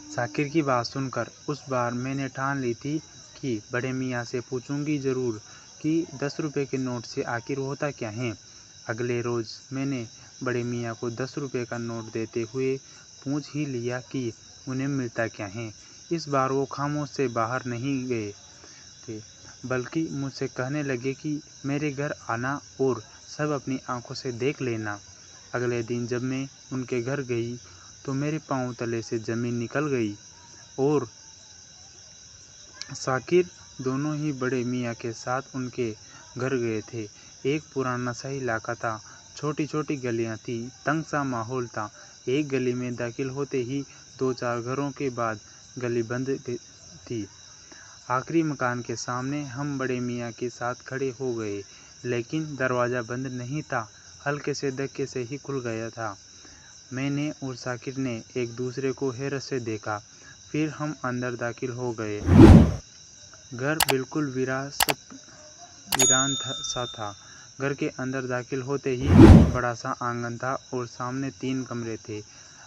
शाकिर की बात सुनकर उस बार मैंने ठान ली थी कि बड़े मियाँ से पूछूंगी ज़रूर कि 10 रुपए के नोट से आखिर होता क्या है। अगले रोज़ मैंने बड़े मियाँ को 10 रुपए का नोट देते हुए पूछ ही लिया कि उन्हें मिलता क्या है। इस बार वो खामोश से बाहर नहीं गए थे, बल्कि मुझसे कहने लगे कि मेरे घर आना और सब अपनी आंखों से देख लेना। अगले दिन जब मैं उनके घर गई तो मेरे पांव तले से ज़मीन निकल गई और शाकिर दोनों ही बड़े मियाँ के साथ उनके घर गए थे। एक पुराना सा इलाका था, छोटी छोटी गलियाँ थी, तंग सा माहौल था। एक गली में दाखिल होते ही 2-4 घरों के बाद गली बंद थी। आखिरी मकान के सामने हम बड़े मियाँ के साथ खड़े हो गए, लेकिन दरवाज़ा बंद नहीं था, हल्के से धक्के से ही खुल गया था। मैंने और शाकिर ने एक दूसरे को हैरत से देखा, फिर हम अंदर दाखिल हो गए। घर बिल्कुल वीरान सा था। घर के अंदर दाखिल होते ही बड़ा सा आंगन था और सामने 3 कमरे थे।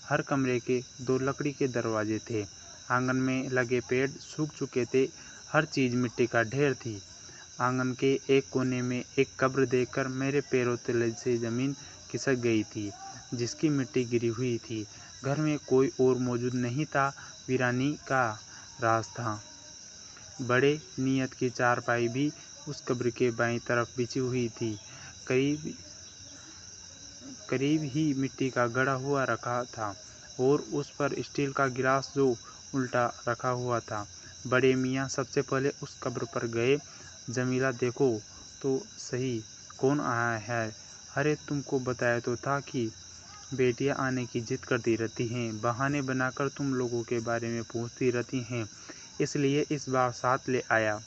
हर कमरे के 2 लकड़ी के दरवाजे थे। आंगन में लगे पेड़ सूख चुके थे, हर चीज़ मिट्टी का ढेर थी। आंगन के एक कोने में एक कब्र देखकर मेरे पैरों तले से ज़मीन खिसक गई थी, जिसकी मिट्टी गिरी हुई थी। घर में कोई और मौजूद नहीं था, वीरानी का राज था। बड़े नियत की चारपाई भी उस कब्र के बाईं तरफ बिछी हुई थी। करीब करीब ही मिट्टी का गड़ा हुआ रखा था और उस पर स्टील का गिलास जो उल्टा रखा हुआ था। बड़े मियाँ सबसे पहले उस कब्र पर गए। जमीला देखो तो सही, कौन आया है। अरे तुमको बताया तो था कि बेटियां आने की जिद करती रहती हैं, बहाने बनाकर तुम लोगों के बारे में पूछती रहती हैं, इसलिए इस बार साथ ले आया।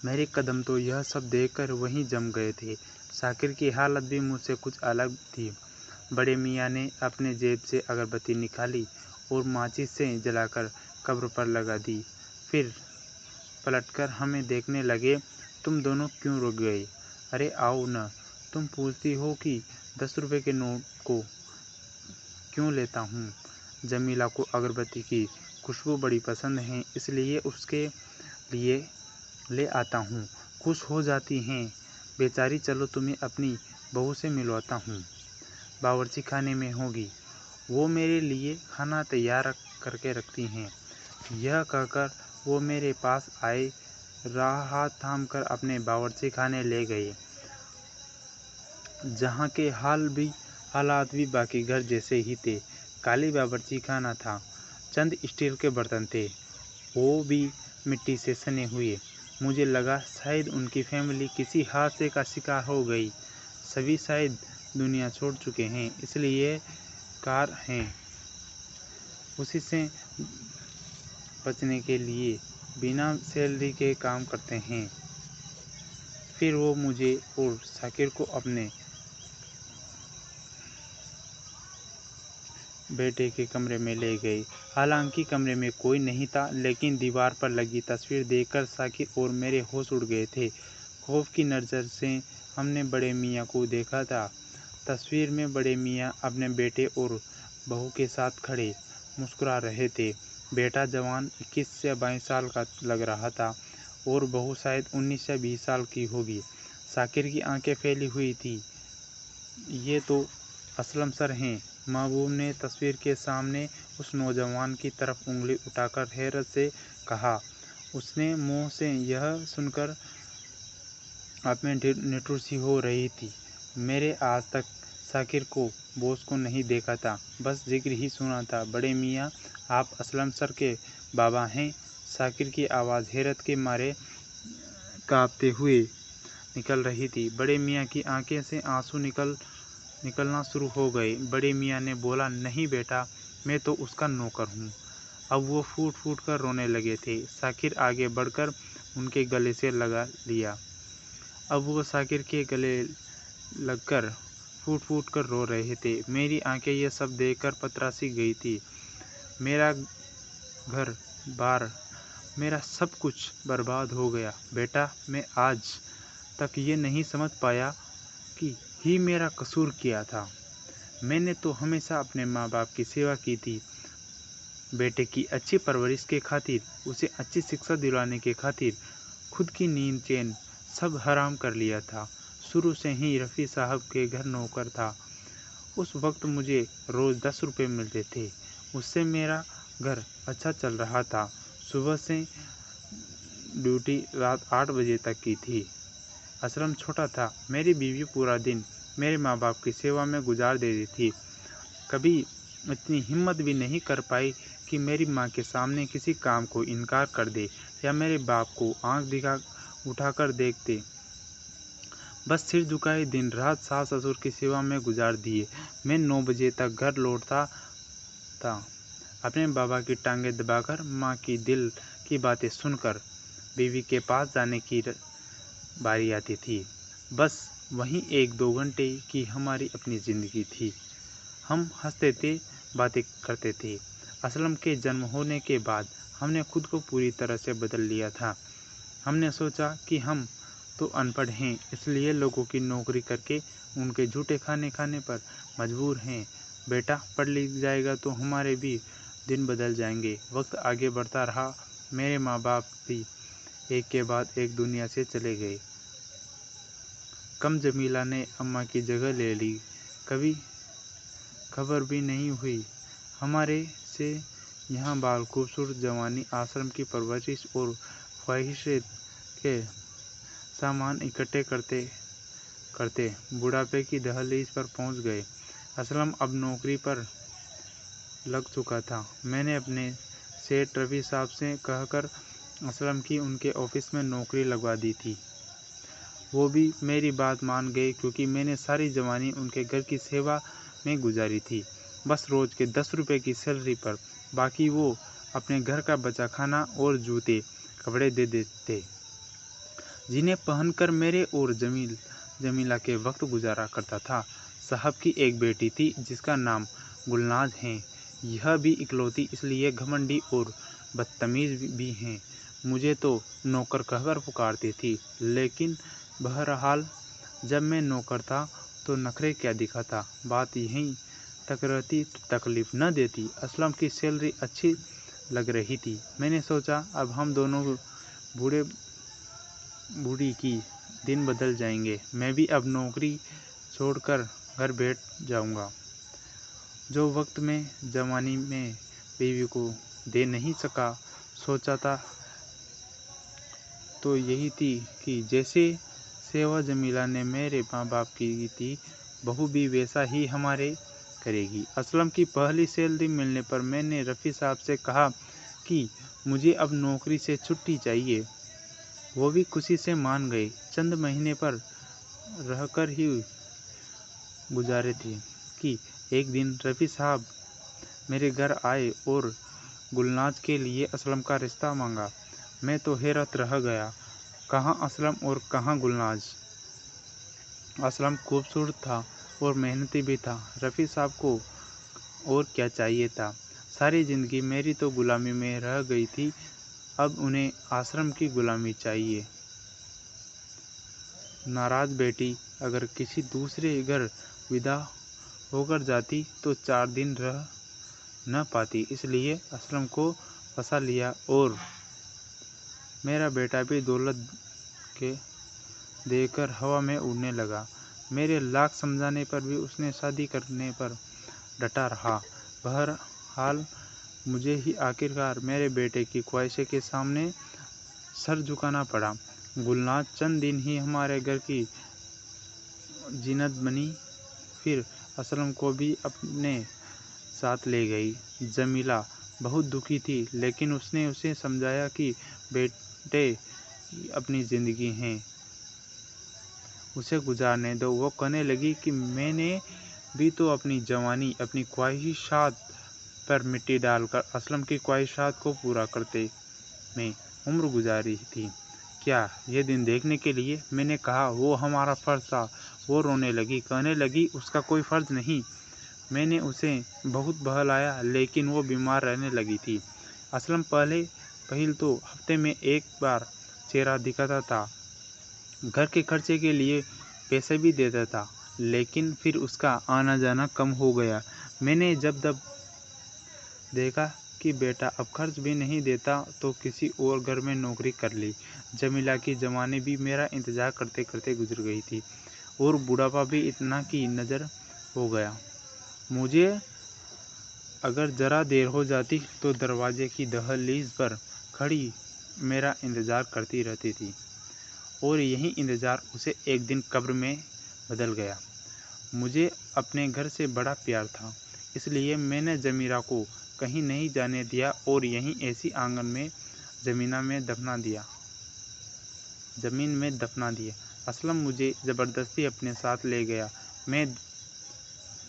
मेरे कदम तो यह सब देखकर वहीं जम गए थे। शाकिर की हालत भी मुझसे कुछ अलग थी। बड़े मियाँ ने अपने जेब से अगरबत्ती निकाली और माचिस से जलाकर कब्र पर लगा दी। फिर पलटकर हमें देखने लगे। तुम दोनों क्यों रुक गए? अरे आओ न। तुम पूछती हो कि 10 रुपए के नोट को क्यों लेता हूँ। जमीला को अगरबत्ती की खुशबू बड़ी पसंद है, इसलिए उसके लिए ले आता हूँ। खुश हो जाती हैं बेचारी। चलो तुम्हें अपनी बहू से मिलवाता हूँ, बावर्ची खाने में होगी, वो मेरे लिए खाना तैयार करके रखती हैं। यह कहकर वो मेरे पास आए, राह हाथ थाम कर अपने बावर्ची खाने ले गए, जहाँ के हालात भी बाकी घर जैसे ही थे। काली बावर्ची खाना था, चंद स्टील के बर्तन थे, वो भी मिट्टी से सने हुए। मुझे लगा शायद उनकी फैमिली किसी हादसे का शिकार हो गई। सभी शायद दुनिया छोड़ चुके हैं, इसलिए कार हैं, उसी से बचने के लिए बिना सैलरी के काम करते हैं। फिर वो मुझे और शाकिर को अपने बेटे के कमरे में ले गए। हालांकि कमरे में कोई नहीं था, लेकिन दीवार पर लगी तस्वीर देखकर शाकिर और मेरे होश उड़ गए थे। खौफ की नज़र से हमने बड़े मियाँ को देखा था। तस्वीर में बड़े मियाँ अपने बेटे और बहू के साथ खड़े मुस्कुरा रहे थे। बेटा जवान 21 से 22 साल का लग रहा था और बहू शायद 19 या 20 साल की होगी। शाकिर की आंखें फैली हुई थी। ये तो असलम सर हैं। महबूब ने तस्वीर के सामने उस नौजवान की तरफ उंगली उठाकर हैरत से कहा। उसने मुंह से यह सुनकर आप में निठुर सी हो रही थी। मेरे आज तक शाकिर को बॉस को नहीं देखा था, बस जिक्र ही सुना था। बड़े मियाँ, आप असलम सर के बाबा हैं? शाकिर की आवाज़ हैरत के मारे कांपते हुए निकल रही थी। बड़े मियाँ की आंखें से आंसू निकलना शुरू हो गए। बड़े मियाँ ने बोला, नहीं बेटा, मैं तो उसका नौकर हूँ। अब वो फूट फूट कर रोने लगे थे। शाकिर आगे बढ़कर उनके गले से लगा लिया। अब वो शाकिर के गले लगकर फूट फूट कर रो रहे थे। मेरी आंखें ये सब देखकर पतरासी गई थी। मेरा घर बार, मेरा सब कुछ बर्बाद हो गया। बेटा, मैं आज तक ये नहीं समझ पाया कि ही मेरा कसूर क्या था। मैंने तो हमेशा अपने माँ बाप की सेवा की थी, बेटे की अच्छी परवरिश के खातिर, उसे अच्छी शिक्षा दिलाने के खातिर खुद की नींद चैन सब हराम कर लिया था। शुरू से ही रफ़ी साहब के घर नौकर था। उस वक्त मुझे रोज़ 10 रुपये मिलते थे। उससे मेरा घर अच्छा चल रहा था। सुबह से ड्यूटी रात 8 बजे तक की थी। असलम छोटा था। मेरी बीवी पूरा दिन मेरे माँ बाप की सेवा में गुजार देती थी। कभी इतनी हिम्मत भी नहीं कर पाई कि मेरी माँ के सामने किसी काम को इनकार कर दे या मेरे बाप को आंख दिखा उठाकर देखते। बस सिर झुकाए दिन रात सास ससुर की सेवा में गुजार दिए। मैं 9 बजे तक घर लौटता था। अपने बाबा की टांगें दबाकर, माँ की दिल की बातें सुनकर बीवी के पास जाने की बारी आती थी। बस वहीं 1-2 घंटे की हमारी अपनी ज़िंदगी थी। हम हंसते थे, बातें करते थे। असलम के जन्म होने के बाद हमने खुद को पूरी तरह से बदल लिया था। हमने सोचा कि हम तो अनपढ़ हैं, इसलिए लोगों की नौकरी करके उनके झूठे खाने पर मजबूर हैं। बेटा पढ़ लिख जाएगा तो हमारे भी दिन बदल जाएंगे। वक्त आगे बढ़ता रहा। मेरे माँ बाप भी एक के बाद एक दुनिया से चले गए। कम जमीला ने अम्मा की जगह ले ली। कभी खबर भी नहीं हुई हमारे से। यहाँ बाल खूबसूरत जवानी, आश्रम की परवरिश और ख्वाहिशें के सामान इकट्ठे करते करते बुढ़ापे की दहलीज पर पहुँच गए। असलम अब नौकरी पर लग चुका था। मैंने अपने सेठ रफ़ी साहब से कहकर असलम की उनके ऑफिस में नौकरी लगवा दी थी। वो भी मेरी बात मान गए क्योंकि मैंने सारी जवानी उनके घर की सेवा में गुजारी थी। बस रोज़ के 10 रुपये की सैलरी पर बाकी वो अपने घर का बचा खाना और जूते कपड़े दे देते, जिन्हें पहनकर मेरे और जमीला के वक्त गुजारा करता था। साहब की एक बेटी थी जिसका नाम गुलनाज है। यह भी इकलौती इसलिए घमंडी और बदतमीज़ भी हैं। मुझे तो नौकर कहकर पुकारती थी, लेकिन बहरहाल जब मैं नौकर था तो नखरे क्या दिखाता। बात यहीं तक रहती तो तकलीफ़ न देती। असलम की सैलरी अच्छी लग रही थी। मैंने सोचा अब हम दोनों बूढ़ी की दिन बदल जाएंगे। मैं भी अब नौकरी छोड़कर घर बैठ जाऊंगा। जो वक्त में जवानी में बीवी को दे नहीं सका, सोचा था तो यही थी कि जैसे सेवा जमीला ने मेरे माँ बाप की थी, बहू भी वैसा ही हमारे करेगी। असलम की पहली सैलरी मिलने पर मैंने रफ़ी साहब से कहा कि मुझे अब नौकरी से छुट्टी चाहिए। वो भी खुशी से मान गए। चंद महीने पर रहकर ही गुजारे थे कि एक दिन रफ़ी साहब मेरे घर आए और गुलनाज के लिए असलम का रिश्ता मांगा। मैं तो हैरत रह गया। कहाँ असलम और कहाँ गुलनाज। असलम खूबसूरत था और मेहनती भी था। रफ़ी साहब को और क्या चाहिए था। सारी ज़िंदगी मेरी तो गुलामी में रह गई थी, अब उन्हें आश्रम की गुलामी चाहिए। नाराज़ बेटी अगर किसी दूसरे घर विदा होकर जाती तो 4 दिन रह न पाती, इसलिए असलम को फंसा लिया और मेरा बेटा भी दौलत के देकर हवा में उड़ने लगा। मेरे लाख समझाने पर भी उसने शादी करने पर डटा रहा। बहरहाल मुझे ही आखिरकार मेरे बेटे की ख्वाहिशें के सामने सर झुकाना पड़ा। गुलनाज चंद दिन ही हमारे घर की जीनत बनी, फिर असलम को भी अपने साथ ले गई। जमीला बहुत दुखी थी, लेकिन उसने उसे समझाया कि बेटे अपनी ज़िंदगी हैं, उसे गुजारने दो। वो कहने लगी कि मैंने भी तो अपनी जवानी, अपनी ख्वाहिशात पर मिट्टी डालकर असलम की ख्वाहिशात को पूरा करते में उम्र गुजारी थी। क्या ये दिन देखने के लिए? मैंने कहा वो हमारा फ़र्ज़ था। वो रोने लगी, कहने लगी उसका कोई फ़र्ज़ नहीं। मैंने उसे बहुत बहलाया, लेकिन वो बीमार रहने लगी थी। असलम पहले तो हफ्ते में एक बार चेहरा दिखाता था, घर के खर्चे के लिए पैसे भी देता था, लेकिन फिर उसका आना जाना कम हो गया। मैंने जब देखा कि बेटा अब खर्च भी नहीं देता तो किसी और घर में नौकरी कर ली। जमीला की जवानी भी मेरा इंतज़ार करते करते गुजर गई थी और बुढ़ापा भी इतना कि नज़र हो गया। मुझे अगर ज़रा देर हो जाती तो दरवाजे की दहलीज पर खड़ी मेरा इंतज़ार करती रहती थी और यही इंतज़ार उसे एक दिन कब्र में बदल गया। मुझे अपने घर से बड़ा प्यार था, इसलिए मैंने जमीरा को कहीं नहीं जाने दिया और यहीं ऐसी आंगन में ज़मीन में दफना दिया। असलम मुझे ज़बरदस्ती अपने साथ ले गया। मैं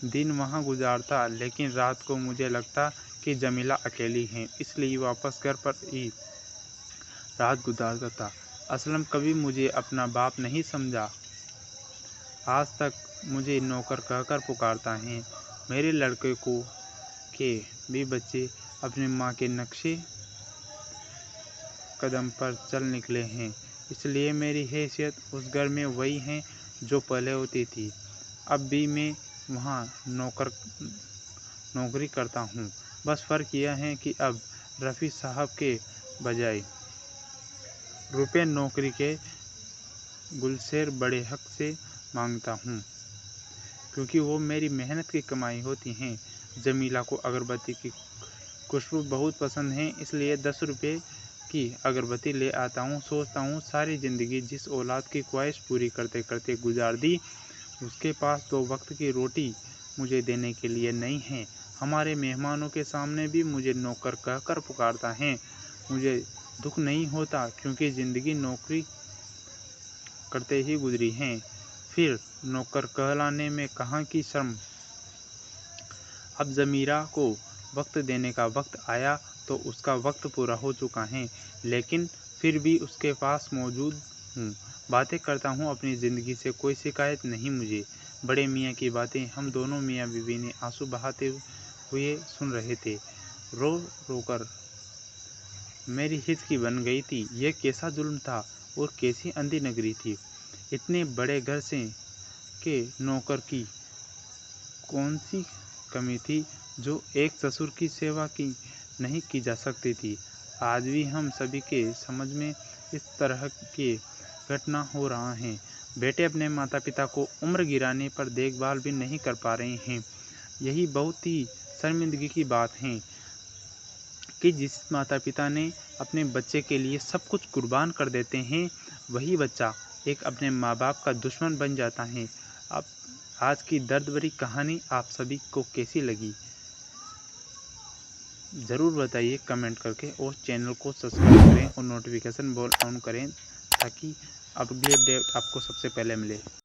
दिन वहाँ गुजारता, लेकिन रात को मुझे लगता कि जमीला अकेली है, इसलिए वापस घर पर ही रात गुजारता था। असलम कभी मुझे अपना बाप नहीं समझा। आज तक मुझे नौकर कहकर पुकारता है। मेरे लड़के के भी बच्चे अपनी माँ के नक्शे कदम पर चल निकले हैं, इसलिए मेरी हैसियत उस घर में वही है जो पहले होती थी। अब भी मैं वहाँ नौकरी करता हूँ, बस फ़र्क यह है कि अब रफ़ी साहब के बजाय रुपए नौकरी के गुलशेर बड़े हक से मांगता हूँ, क्योंकि वो मेरी मेहनत की कमाई होती हैं। जमीला को अगरबत्ती की खुशबू बहुत पसंद है, इसलिए 10 रुपये की अगरबत्ती ले आता हूँ। सोचता हूँ सारी ज़िंदगी जिस औलाद की ख्वाहिश पूरी करते करते गुजार दी, उसके पास 2 वक्त की रोटी मुझे देने के लिए नहीं है। हमारे मेहमानों के सामने भी मुझे नौकर कहकर पुकारता है। मुझे दुख नहीं होता, क्योंकि ज़िंदगी नौकरी करते ही गुजरी है। फिर नौकर कहलाने में कहाँ की शर्म। अब ज़मीरा को वक्त देने का वक्त आया तो उसका वक्त पूरा हो चुका है, लेकिन फिर भी उसके पास मौजूद हूँ। बातें करता हूँ अपनी ज़िंदगी से, कोई शिकायत नहीं मुझे। बड़े मियाँ की बातें हम दोनों मियाँ बीवी ने आंसू बहाते हुए सुन रहे थे। रो रो कर मेरी हिचकी बन गई थी। यह कैसा जुल्म था और कैसी अंधी नगरी थी। इतने बड़े घर से के नौकर की कौन सी कमी थी जो एक ससुर की सेवा की नहीं की जा सकती थी। आज भी हम सभी के समझ में इस तरह के घटना हो रहा है। बेटे अपने माता पिता को उम्र गिराने पर देखभाल भी नहीं कर पा रहे हैं। यही बहुत ही शर्मिंदगी की बात है कि जिस माता पिता ने अपने बच्चे के लिए सब कुछ कुर्बान कर देते हैं, वही बच्चा एक अपने माँ बाप का दुश्मन बन जाता है। अब आज की दर्द भरी कहानी आप सभी को कैसी लगी, ज़रूर बताइए कमेंट करके, और चैनल को सब्सक्राइब करें और नोटिफिकेशन बेल ऑन करें ताकि अगली अपडेट आपको सबसे पहले मिले।